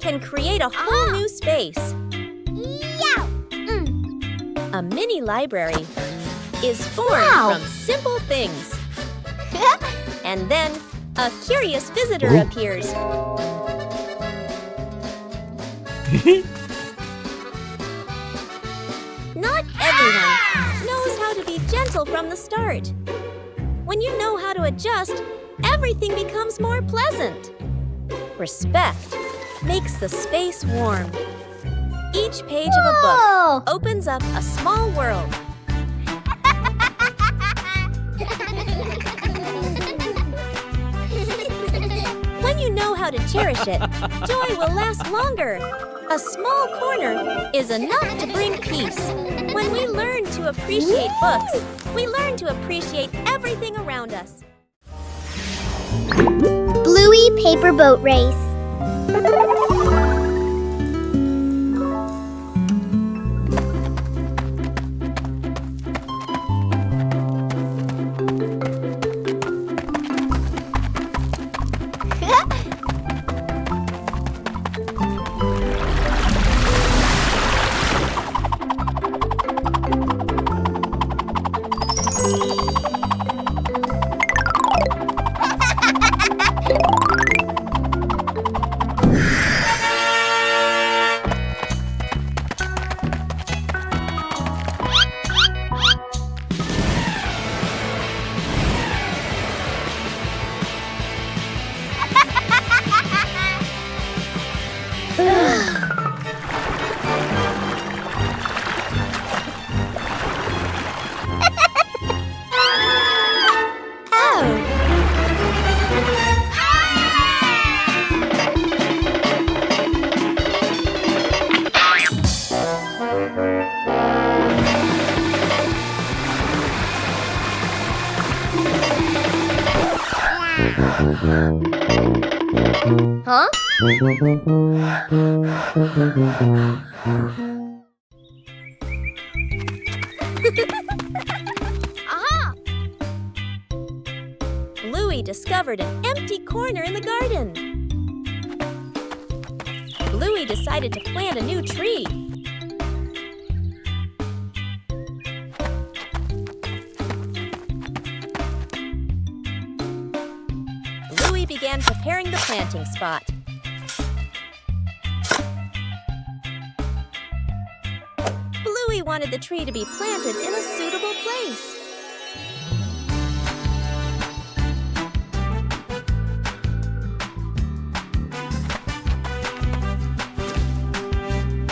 can create a whole new space. A mini library is formed from simple things. And then a curious visitor appears. Not everyone knows how to be gentle from the start. When you know how to adjust, everything becomes more pleasant. Respect makes the space warm. Each page of a book opens up a small world. When you know how to cherish it, joy will last longer. A small corner is enough to bring peace. When we learn to appreciate books, we learn to appreciate everything around us. Bluey paper boat race. Huh? Aha! Bluey discovered an empty corner in the garden. Bluey decided to plant a new tree. Bluey began preparing the planting spot. Bluey wanted the tree to be planted in a suitable place.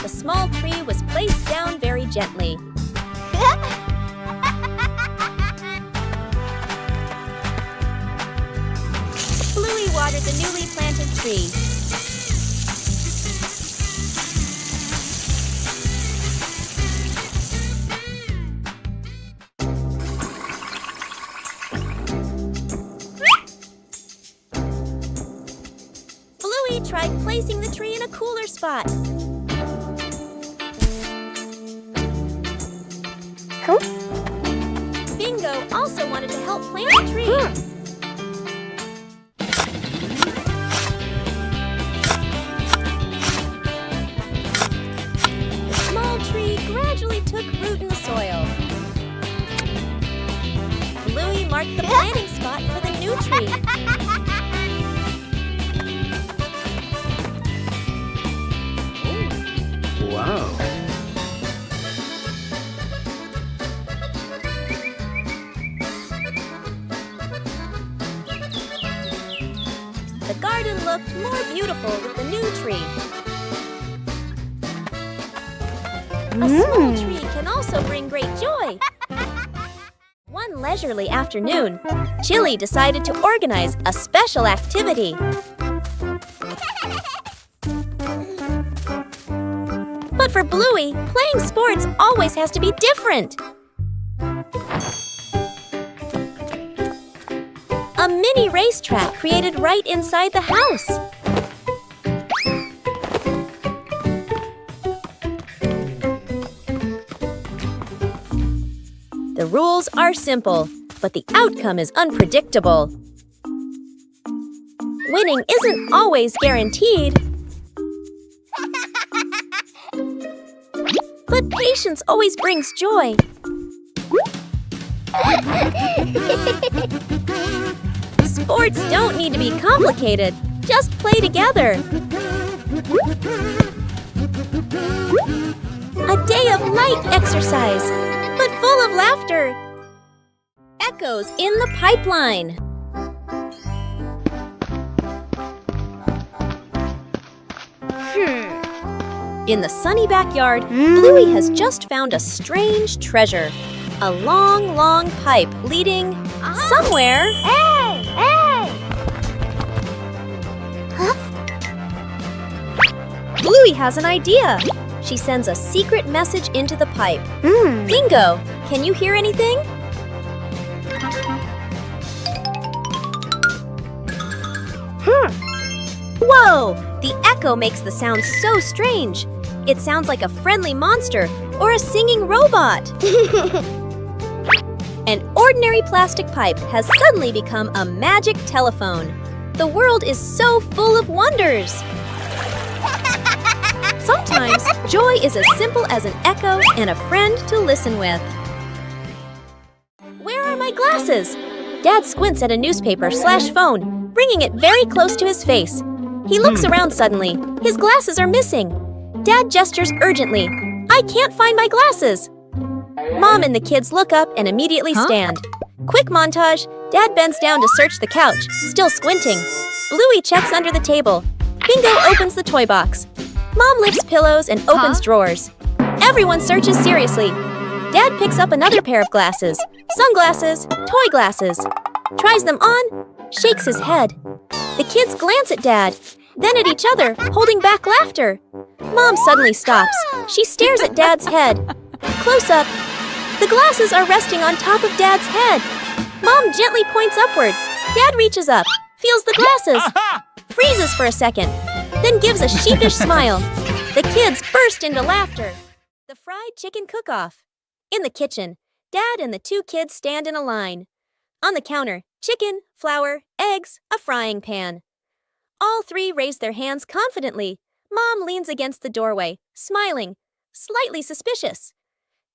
The small tree was placed down very gently. Bluey watered the newly planted tree. Bluey tried placing the tree in a cooler spot. Bingo also wanted to help plant the tree. The small tree gradually took root in the soil. Bluey marked the planting spot for the new tree. Wow. The garden looked more beautiful with the new tree. A small tree can also bring great joy. One leisurely afternoon, Chili decided to organize a special activity. But for Bluey, playing sports always has to be different. A mini racetrack created right inside the house. The rules are simple, but the outcome is unpredictable. Winning isn't always guaranteed. But patience always brings joy. Sports don't need to be complicated. Just play together. A day of light exercise, but full of laughter. Echoes in the pipeline. In the sunny backyard, Bluey has just found a strange treasure. A long, long pipe leading somewhere. Hey! Hey! Bluey has an idea. She sends a secret message into the pipe. Bingo! Can you hear anything? Whoa! The echo makes the sound so strange. It sounds like a friendly monster or a singing robot. An ordinary plastic pipe has suddenly become a magic telephone. The world is so full of wonders. Sometimes, joy is as simple as an echo and a friend to listen with. Where are my glasses? Dad squints at a newspaper/phone, bringing it very close to his face. He looks around suddenly. His glasses are missing. Dad gestures urgently. I can't find my glasses. Mom and the kids look up and immediately stand. Quick montage. Dad bends down to search the couch, still squinting. Bluey checks under the table. Bingo opens the toy box. Mom lifts pillows and opens drawers. Everyone searches seriously. Dad picks up another pair of glasses. Sunglasses, toy glasses. Tries them on, shakes his head. The kids glance at Dad, then at each other, holding back laughter. Mom suddenly stops. She stares at Dad's head. Close up. The glasses are resting on top of Dad's head. Mom gently points upward. Dad reaches up, feels the glasses, freezes for a second, then gives a sheepish smile. The kids burst into laughter. The fried chicken cook-off. In the kitchen, Dad and the two kids stand in a line. On the counter, chicken, flour, eggs, a frying pan. All three raise their hands confidently. Mom leans against the doorway, smiling, slightly suspicious.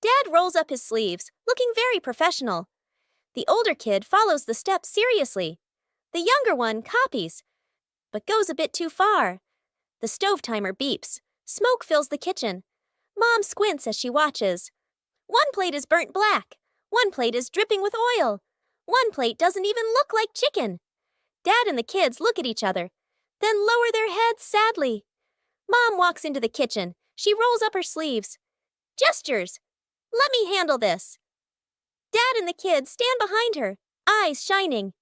Dad rolls up his sleeves, looking very professional. The older kid follows the steps seriously. The younger one copies, but goes a bit too far. The stove timer beeps. Smoke fills the kitchen. Mom squints as she watches. One plate is burnt black. One plate is dripping with oil. One plate doesn't even look like chicken. Dad and the kids look at each other, then lower their heads sadly. Mom walks into the kitchen. She rolls up her sleeves. Gestures. Let me handle this. Dad and the kids stand behind her, eyes shining.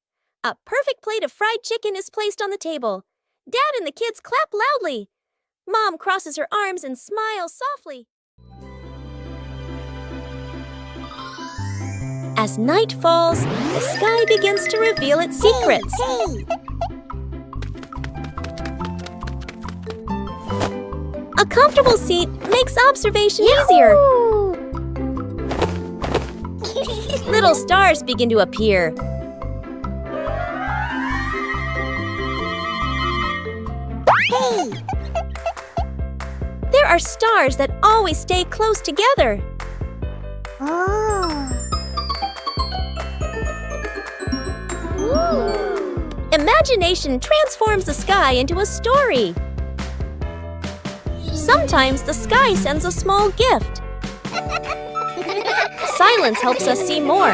A perfect plate of fried chicken is placed on the table. Dad and the kids clap loudly. Mom crosses her arms and smiles softly. As night falls, the sky begins to reveal its secrets. A comfortable seat makes observation easier. Little stars begin to appear. There are stars that always stay close together. Imagination transforms the sky into a story. Sometimes the sky sends a small gift. Silence helps us see more.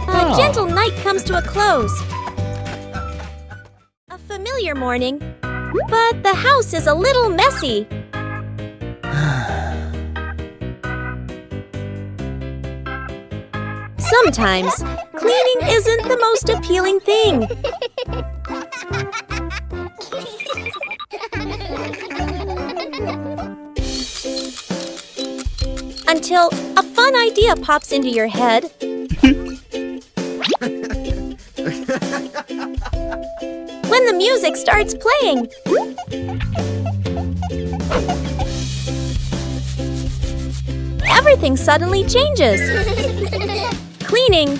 A gentle night comes to a close. A familiar morning, but the house is a little messy. Sometimes, cleaning isn't the most appealing thing. Until a fun idea pops into your head. When the music starts playing. Everything suddenly changes. Cleaning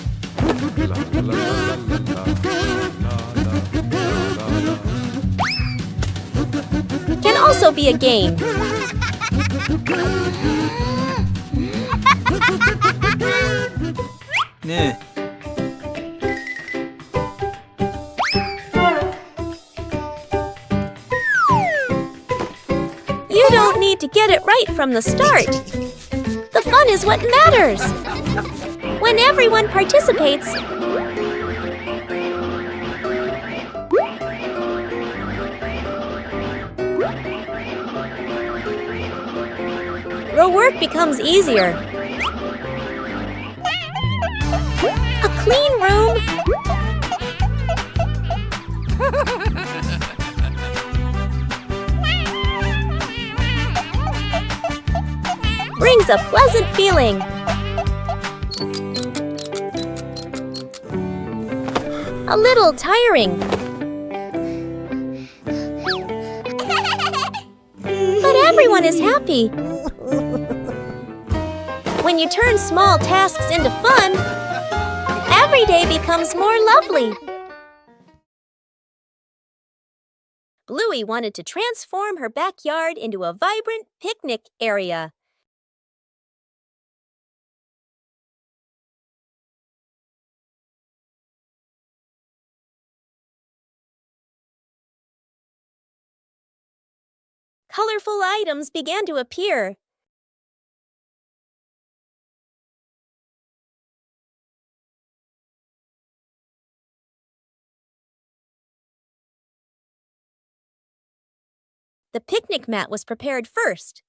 can also be a game. 네. You don't need to get it right from the start. The fun is what matters. When everyone participates, the work becomes easier. A clean room brings a pleasant feeling. A little tiring. But everyone is happy. When you turn small tasks into fun, every day becomes more lovely. Bluey wanted to transform her backyard into a vibrant picnic area. Colorful items began to appear. The picnic mat was prepared first.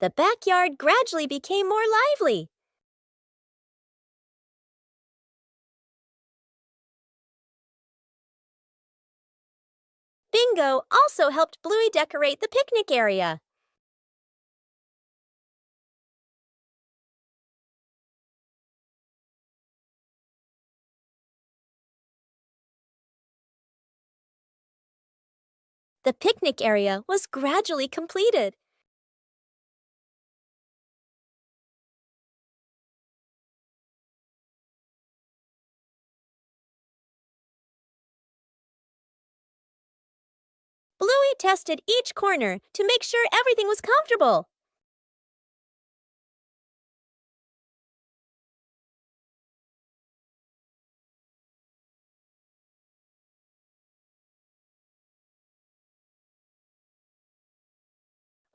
The backyard gradually became more lively. Bingo also helped Bluey decorate the picnic area. The picnic area was gradually completed. Bluey tested each corner to make sure everything was comfortable.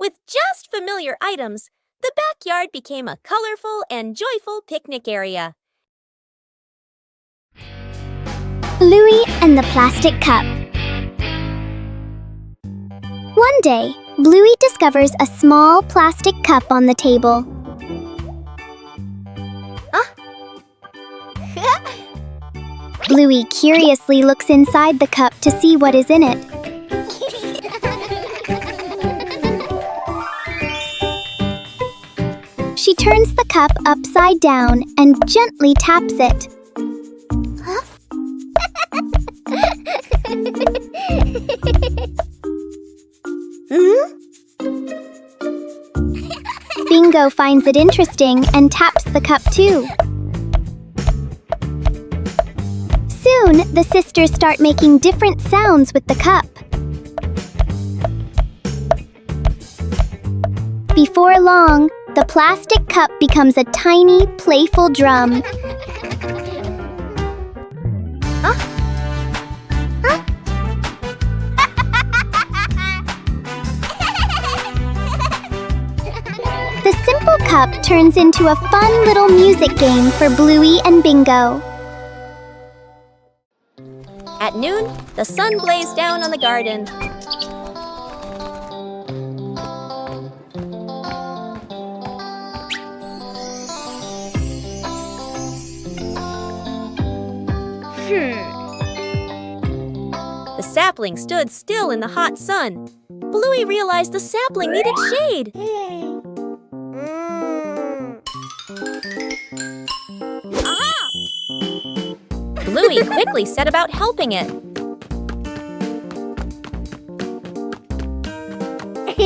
With just familiar items, the backyard became a colorful and joyful picnic area. Bluey and the plastic cup. One day, Bluey discovers a small plastic cup on the table. Bluey curiously looks inside the cup to see what is in it. She turns the cup upside down and gently taps it. Bingo finds it interesting and taps the cup too. Soon, the sisters start making different sounds with the cup. Before long, the plastic cup becomes a tiny, playful drum. The simple cup turns into a fun little music game for Bluey and Bingo. At noon, the sun blazed down on the garden. The sapling stood still in the hot sun. Bluey realized the sapling needed shade. Bluey quickly set about helping it.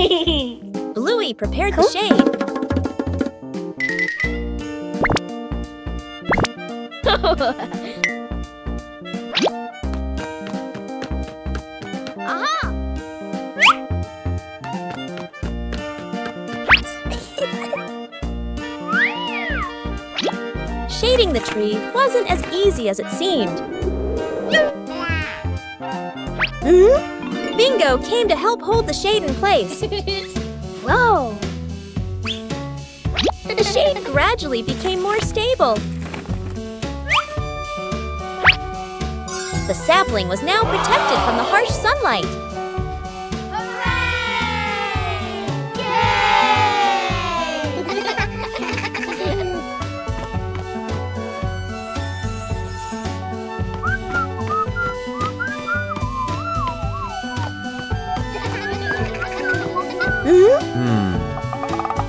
Bluey prepared the shade. Shading the tree wasn't as easy as it seemed. Bingo came to help hold the shade in place. Whoa! The shade gradually became more stable. The sapling was now protected from the harsh sunlight.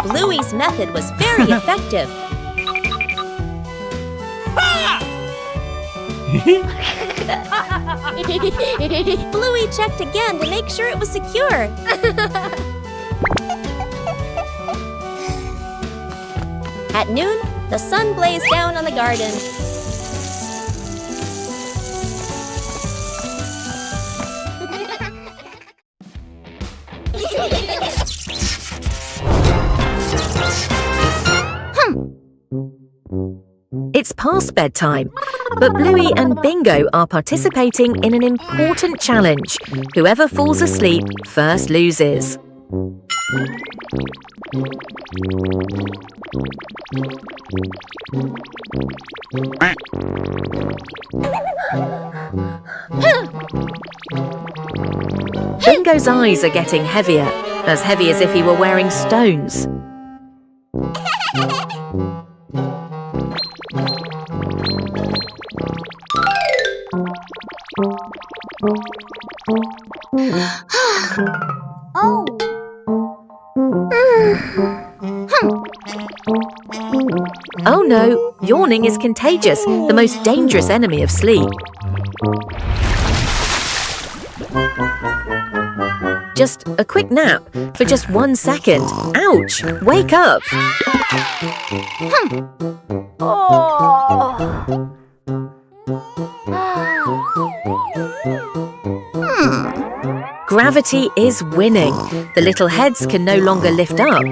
Bluey's method was very effective. Bluey checked again to make sure it was secure. At noon, the sun blazed down on the garden. It's past bedtime, but Bluey and Bingo are participating in an important challenge. Whoever falls asleep first loses. Bingo's eyes are getting heavier, as heavy as if he were wearing stones. Oh! Oh no, yawning is contagious, the most dangerous enemy of sleep. Just a quick nap for just 1 second. Ouch! Wake up! Gravity is winning. The little heads can no longer lift up.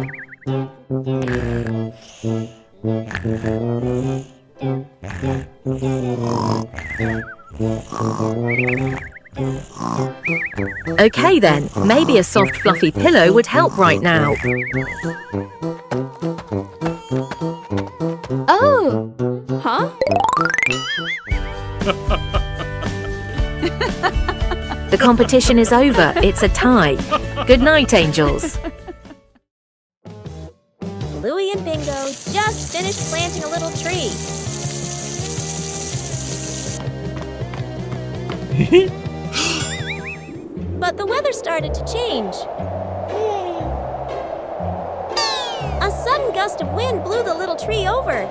Okay then, maybe a soft fluffy pillow would help right now. Oh! Huh? The competition is over. It's a tie. Good night, angels. Bluey and Bingo just finished planting a little tree. But the weather started to change. A sudden gust of wind blew the little tree over.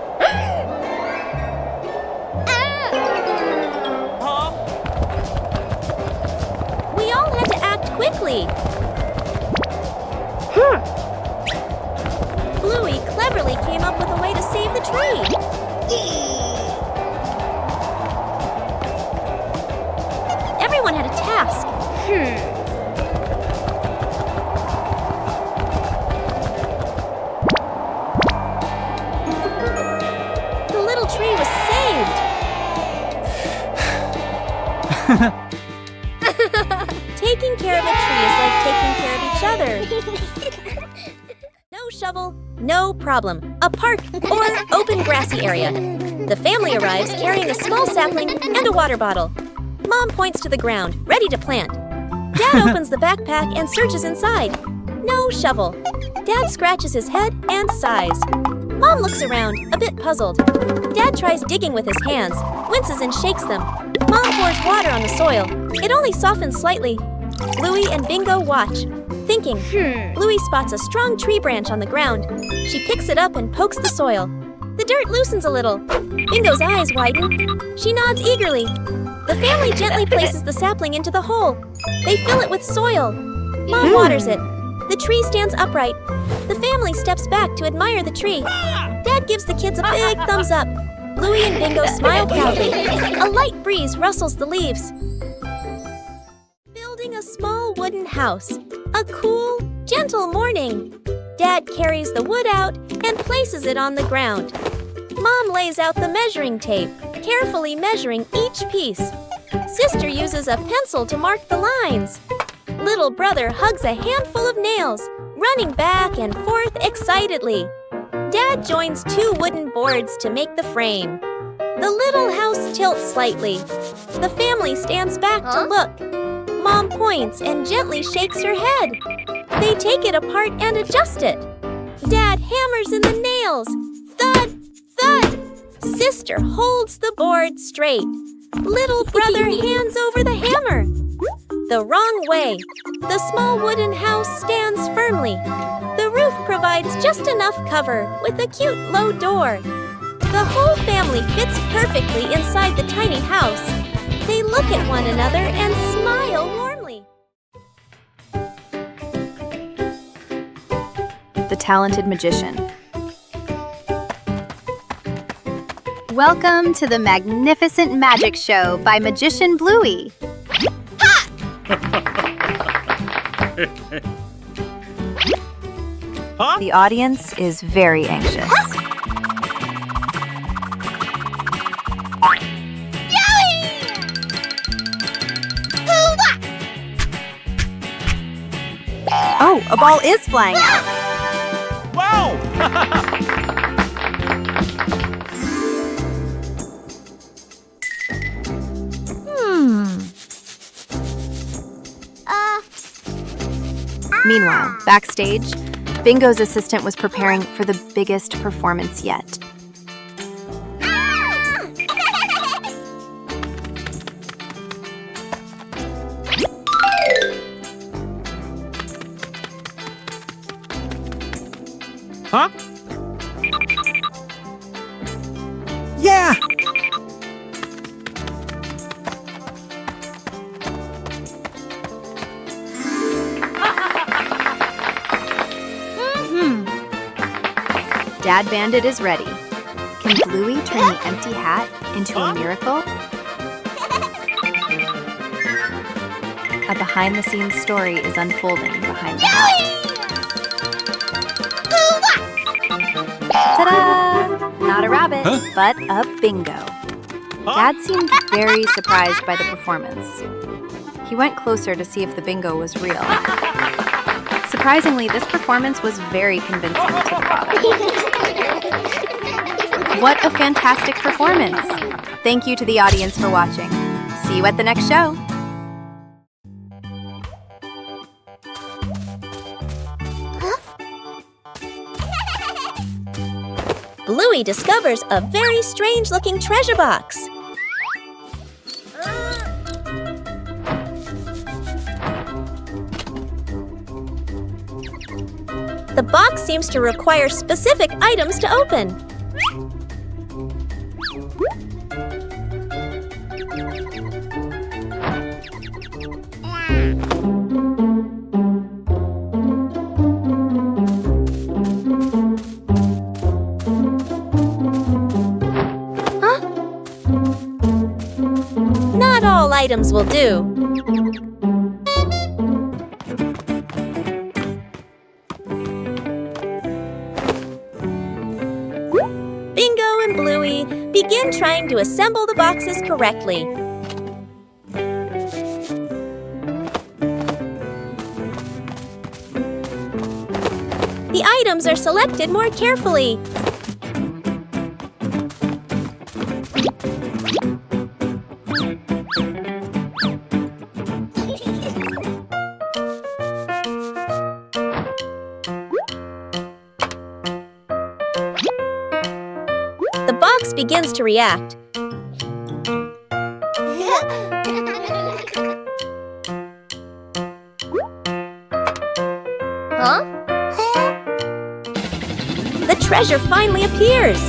We all had to act quickly. Bluey cleverly came up with a way to save the tree. Everyone had a task. The little tree was saved. Taking care of a tree is like taking care of each other. No shovel, no problem. A park or open grassy area. The family arrives carrying a small sapling and a water bottle. Mom points to the ground, ready to plant. Dad opens the backpack and searches inside. No shovel. Dad scratches his head and sighs. Mom looks around, a bit puzzled. Dad tries digging with his hands, winces and shakes them. Mom pours water on the soil. It only softens slightly. Bluey and Bingo watch, thinking. Bluey spots a strong tree branch on the ground. She picks it up and pokes the soil. The dirt loosens a little. Bingo's eyes widen. She nods eagerly. The family gently places the sapling into the hole. They fill it with soil. Mom waters it. The tree stands upright. The family steps back to admire the tree. Dad gives the kids a big thumbs up. Bluey and Bingo smile proudly. A light breeze rustles the leaves. Building a small wooden house. A cool, gentle morning. Dad carries the wood out and places it on the ground. Mom lays out the measuring tape, carefully measuring each piece. Sister uses a pencil to mark the lines. Little brother hugs a handful of nails, running back and forth excitedly. Dad joins 2 wooden boards to make the frame. The little house tilts slightly. The family stands back to look. Mom points and gently shakes her head. They take it apart and adjust it. Dad hammers in the nails. Thud, thud. Sister holds the board straight. Little brother hands over the hammer. The wrong way. The small wooden house stands firmly. The roof provides just enough cover with a cute low door. The whole family fits perfectly inside the tiny house. They look at one another and smile warmly. The Talented Magician. Welcome to the Magnificent Magic Show by Magician Bluey. Huh? The audience is very anxious. Oh, a ball is flying out. Wow! Meanwhile, backstage, Bingo's assistant was preparing for the biggest performance yet. Huh? Yeah! Dad Bandit is ready. Can Bluey turn the empty hat into a miracle? A behind-the-scenes story is unfolding behind the hat. Ta-da! Not a rabbit, but a bingo. Dad seemed very surprised by the performance. He went closer to see if the bingo was real. Surprisingly, this performance was very convincing to the father. What a fantastic performance! Thank you to the audience for watching. See you at the next show. Bluey discovers a very strange-looking treasure box. The box seems to require specific items to open. Not all items will do. Bingo and Bluey begin trying to assemble the boxes correctly. The items are selected more carefully. The box begins to react. The treasure finally appears.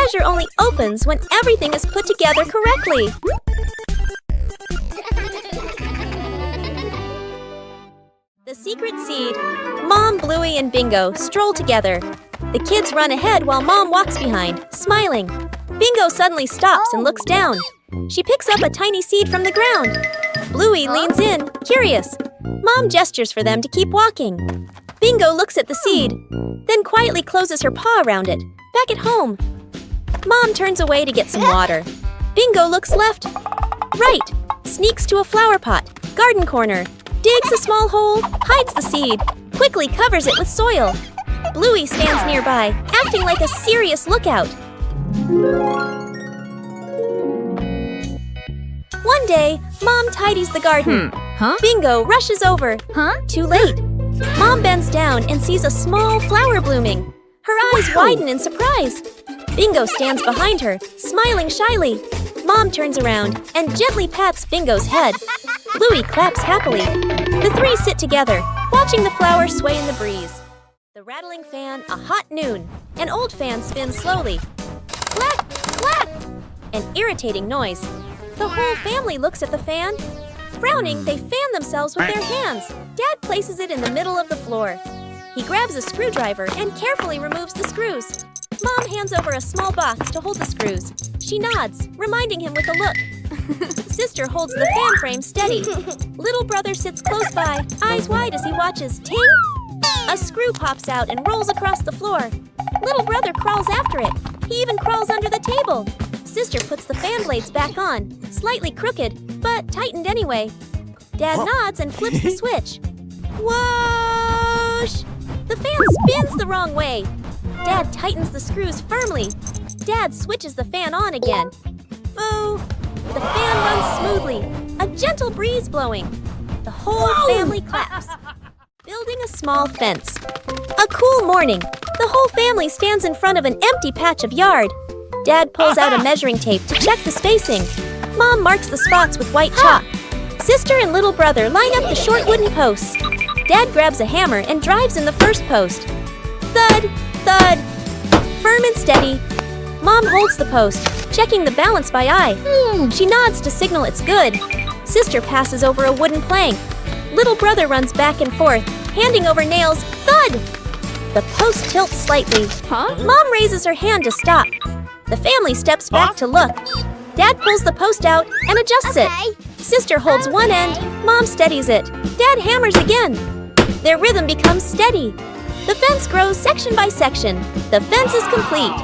treasure only opens when everything is put together correctly. The secret seed. Mom, Bluey, and Bingo stroll together. The kids run ahead while Mom walks behind, smiling. Bingo suddenly stops and looks down. She picks up a tiny seed from the ground. Bluey leans in, curious. Mom gestures for them to keep walking. Bingo looks at the seed, then quietly closes her paw around it. Back at home. Mom turns away to get some water. Bingo looks left, right, sneaks to a flower pot, garden corner, digs a small hole, hides the seed, quickly covers it with soil. Bluey stands nearby, acting like a serious lookout. One day, Mom tidies the garden. Bingo rushes over. Too late. Mom bends down and sees a small flower blooming. Her eyes widen in surprise. Bingo stands behind her, smiling shyly. Mom turns around and gently pats Bingo's head. Bluey claps happily. The three sit together, watching the flower sway in the breeze. The rattling fan, a hot noon. An old fan spins slowly. Clack, clack! An irritating noise. The whole family looks at the fan. Frowning, they fan themselves with their hands. Dad places it in the middle of the floor. He grabs a screwdriver and carefully removes the screws. Mom hands over a small box to hold the screws. She nods, reminding him with a look. Sister holds the fan frame steady. Little brother sits close by, eyes wide as he watches. Ting! A screw pops out and rolls across the floor. Little brother crawls after it. He even crawls under the table. Sister puts the fan blades back on, slightly crooked, but tightened anyway. Dad nods and flips the switch. Whoosh! The fan spins the wrong way. Dad tightens the screws firmly. Dad switches the fan on again. Boo! The fan runs smoothly, a gentle breeze blowing. The whole family claps. Building a small fence. A cool morning. The whole family stands in front of an empty patch of yard. Dad pulls out a measuring tape to check the spacing. Mom marks the spots with white chalk. Sister and little brother line up the short wooden posts. Dad grabs a hammer and drives in the first post. Thud, thud. Firm and steady. Mom holds the post, checking the balance by eye. She nods to signal it's good. Sister passes over a wooden plank. Little brother runs back and forth, handing over nails. Thud! The post tilts slightly. Mom raises her hand to stop. The family steps back to look. Dad pulls the post out and adjusts it. Sister holds one end, Mom steadies it. Dad hammers again. Their rhythm becomes steady. The fence grows section by section. The fence is complete.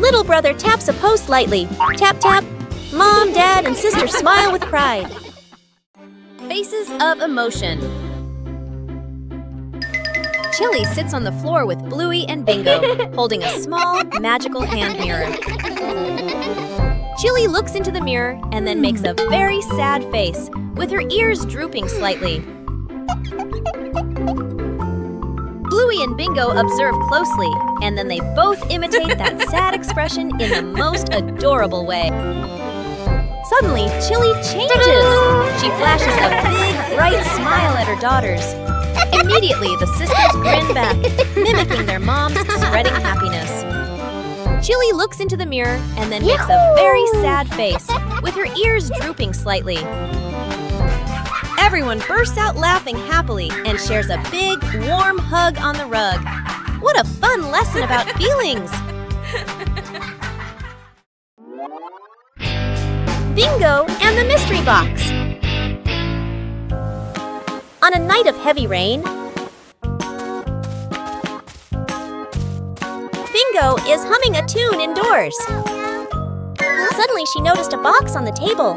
Little brother taps a post lightly. Tap, tap. Mom, Dad, and Sister smile with pride. Faces of emotion. Chili sits on the floor with Bluey and Bingo, holding a small, magical hand mirror. Chili looks into the mirror and then makes a very sad face, with her ears drooping slightly. Bluey and Bingo observe closely, and then they both imitate that sad expression in the most adorable way. Suddenly, Chili changes. She flashes a big, bright smile at her daughters. Immediately, the sisters grin back, mimicking their mom's spreading happiness. Chili looks into the mirror and then makes a very sad face, with her ears drooping slightly. Everyone bursts out laughing happily and shares a big, warm hug on the rug. What a fun lesson about feelings! Bingo and the Mystery Box. On a night of heavy rain, Bingo is humming a tune indoors. Suddenly, she noticed a box on the table.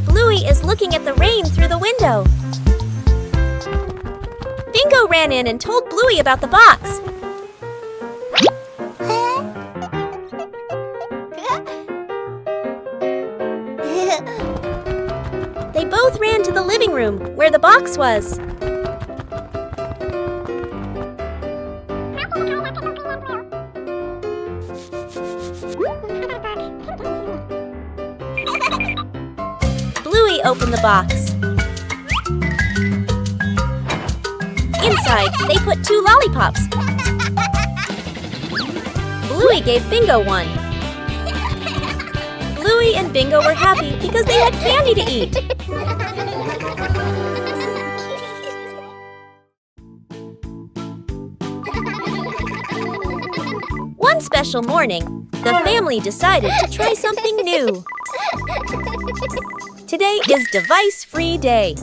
Bluey is looking at the rain through the window. Bingo ran in and told Bluey about the box. They both ran to the living room where the box was. open the box. Inside, they put 2 lollipops. Bluey gave Bingo one. Bluey and Bingo were happy because they had candy to eat. One special morning, the family decided to try something new. Today is device-free day.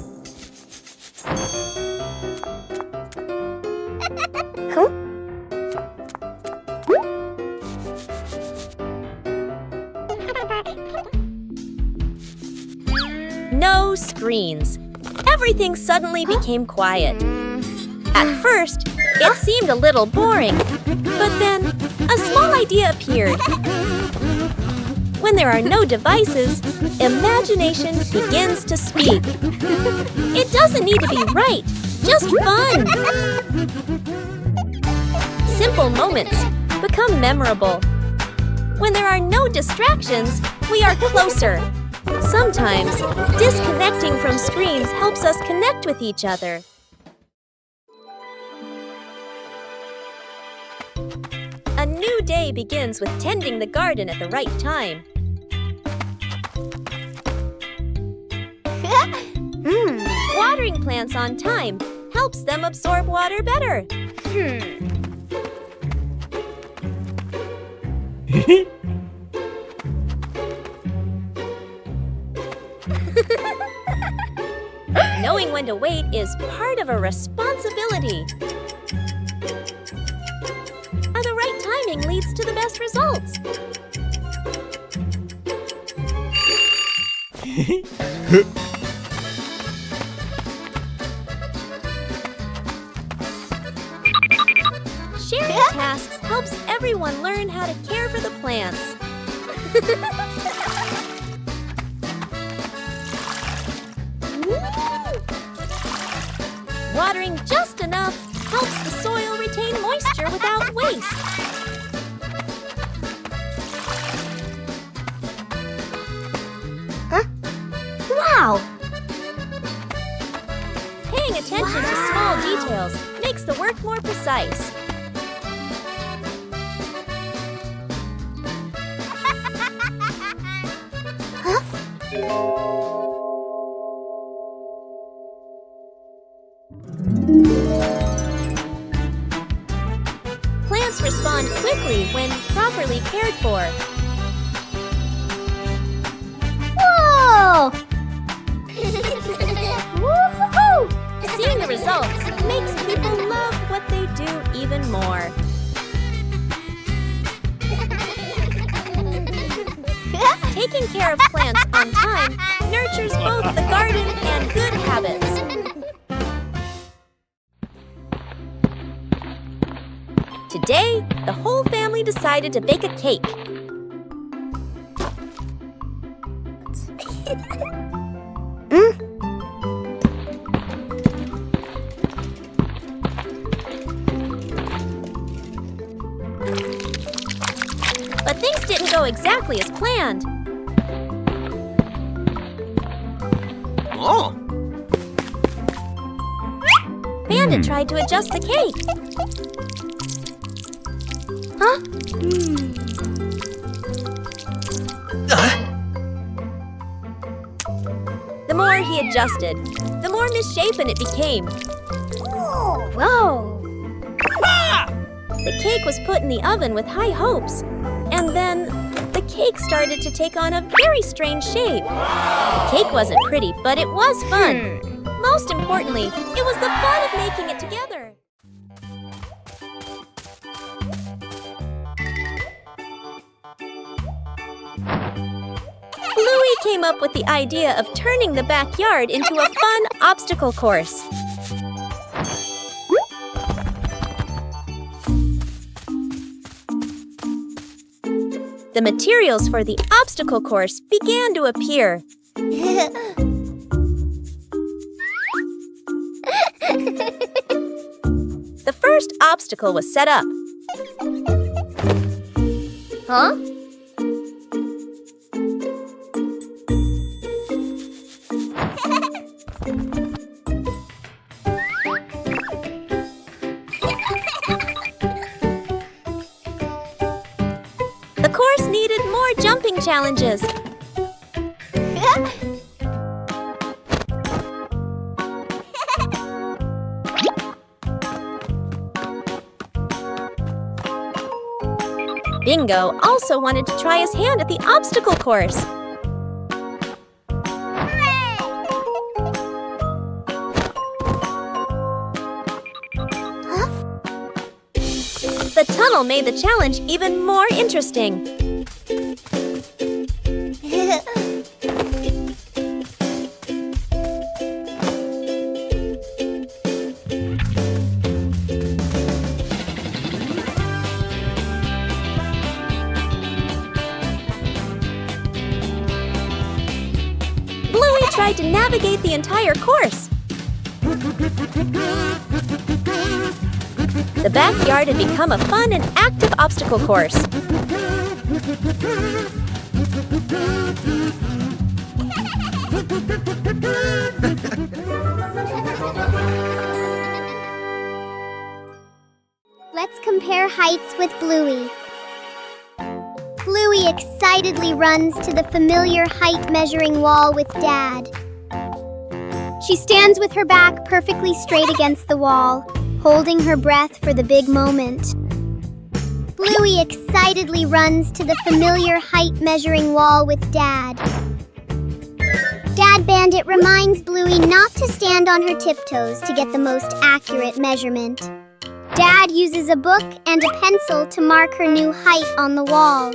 No screens. Everything suddenly became quiet. At first, it seemed a little boring, but then a small idea appeared. When there are no devices, imagination begins to speak. It doesn't need to be right, just fun. Simple moments become memorable. When there are no distractions, we are closer. Sometimes, disconnecting from screens helps us connect with each other. A new day begins with tending the garden at the right time. Watering plants on time helps them absorb water better. Knowing when to wait is part of a responsibility. And the right timing leads to the best results. Sharing tasks helps everyone learn how to care for the plants. Watering just enough helps the soil retain moisture without waste. Wow! Paying attention to small details makes the work more precise. Plants respond quickly when properly cared for. Whoa! Woo-hoo-hoo! Seeing the results makes people love what they do even more. Taking care of plants on time nurtures both the garden and good habits. Today, the whole family decided to bake a cake. But things didn't go exactly as planned. Oh. Bandit tried to adjust the cake. The more he adjusted, the more misshapen it became. Whoa! The cake was put in the oven with high hopes. And then, the cake started to take on a very strange shape. The cake wasn't pretty, but it was fun. Most importantly, it was the fun of making it together. Bluey came up with the idea of turning the backyard into a fun obstacle course. The materials for the obstacle course began to appear. The first obstacle was set up. jumping challenges. Bingo also wanted to try his hand at the obstacle course. The tunnel made the challenge even more interesting. Bluey tried to navigate the entire course. The backyard had become a fun and active obstacle course. Let's compare heights with Bluey. Bluey excitedly runs to the familiar height measuring wall with Dad. She stands with her back perfectly straight against the wall, holding her breath for the big moment. Bluey excitedly runs to the familiar height measuring wall with Dad. Dad Bandit reminds Bluey not to stand on her tiptoes to get the most accurate measurement. Dad uses a book and a pencil to mark her new height on the wall.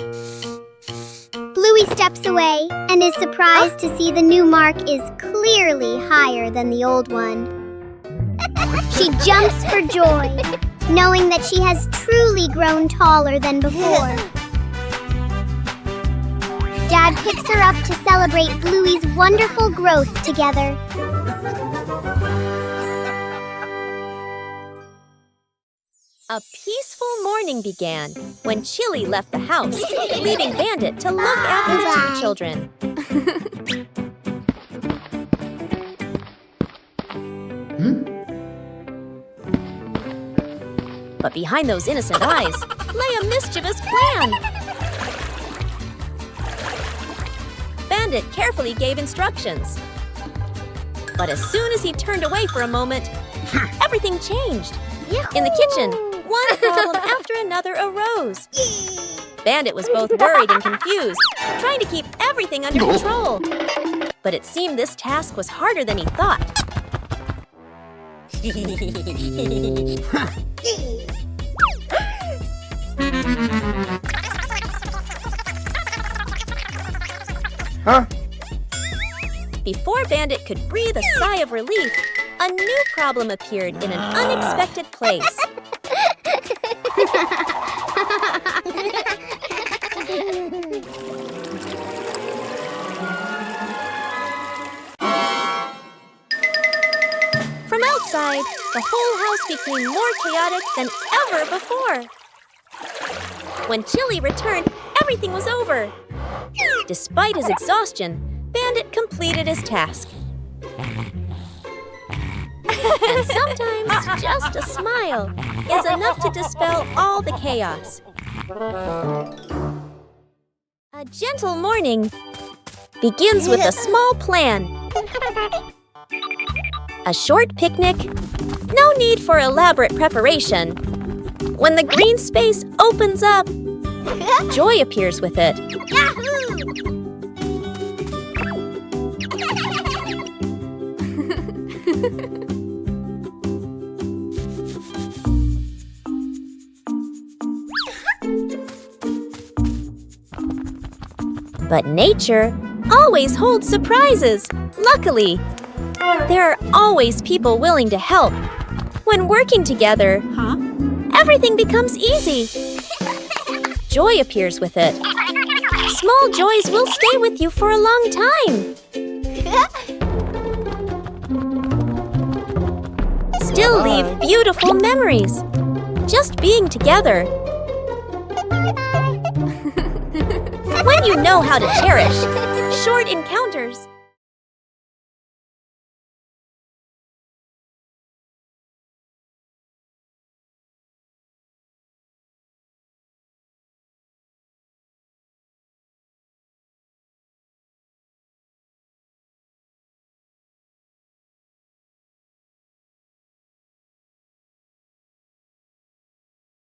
Bluey steps away and is surprised to see the new mark is clearly higher than the old one. She jumps for joy, knowing that she has truly grown taller than before. Dad picks her up to celebrate Bluey's wonderful growth together. A peaceful morning began when Chili left the house, leaving Bandit to look after the two children. But behind those innocent eyes lay a mischievous plan. Bandit carefully gave instructions. But as soon as he turned away for a moment, everything changed. In the kitchen, one problem after another arose. Bandit was both worried and confused, trying to keep everything under control. But it seemed this task was harder than he thought. Huh? Before Bandit could breathe a sigh of relief, a new problem appeared in an unexpected place. From outside, the whole house became more chaotic than ever before. When Chili returned, everything was over. Despite his exhaustion, Bandit completed his task. And sometimes just a smile is enough to dispel all the chaos. A gentle morning begins with a small plan. A short picnic, no need for elaborate preparation. When the green space opens up, joy appears with it. But nature always holds surprises. Luckily, there are always people willing to help. When working together, everything becomes easy. Joy appears with it. Small joys will stay with you for a long time. Still leave beautiful memories. Just being together. When you know how to cherish short encounters,